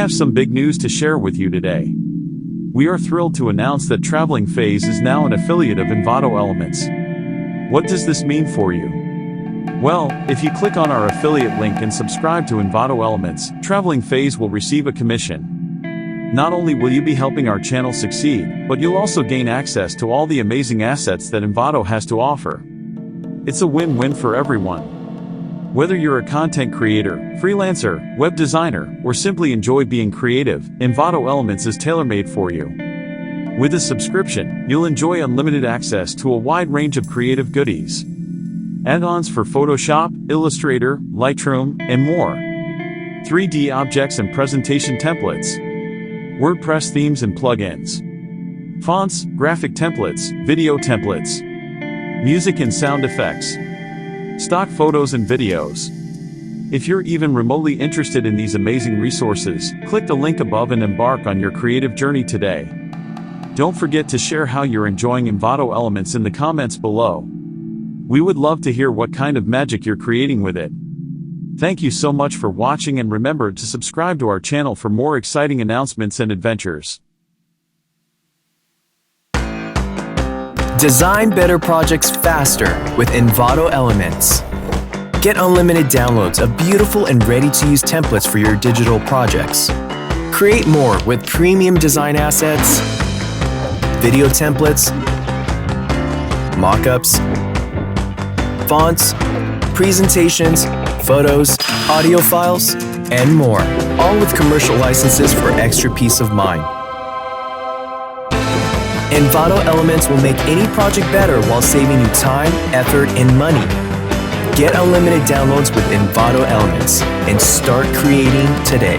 have some big news to share with you today. We are thrilled to announce that Traveling Faze is now an affiliate of Envato Elements. What does this mean for you? Well, if you click on our affiliate link and subscribe to Envato Elements, Traveling Faze will receive a commission. Not only will you be helping our channel succeed, but you'll also gain access to all the amazing assets that Envato has to offer. It's a win-win for everyone. Whether you're a content creator, freelancer, web designer, or simply enjoy being creative, Envato Elements is tailor-made for you. With a subscription, you'll enjoy unlimited access to a wide range of creative goodies. Add-ons for Photoshop, Illustrator, Lightroom, and more. 3D objects and presentation templates. WordPress themes and plugins. Fonts, graphic templates, video templates. Music and sound effects. Stock photos and videos. If you're even remotely interested in these amazing resources, click the link above and embark on your creative journey today. Don't forget to share how you're enjoying Envato Elements in the comments below. We would love to hear what kind of magic you're creating with it. Thank you so much for watching, and remember to subscribe to our channel for more exciting announcements and adventures. Design better projects faster with Envato Elements. Get unlimited downloads of beautiful and ready-to-use templates for your digital projects. Create more with premium design assets, video templates, mockups, fonts, presentations, photos, audio files, and more, all with commercial licenses for extra peace of mind. Envato Elements will make any project better while saving you time, effort, and money. Get unlimited downloads with Envato Elements and start creating today.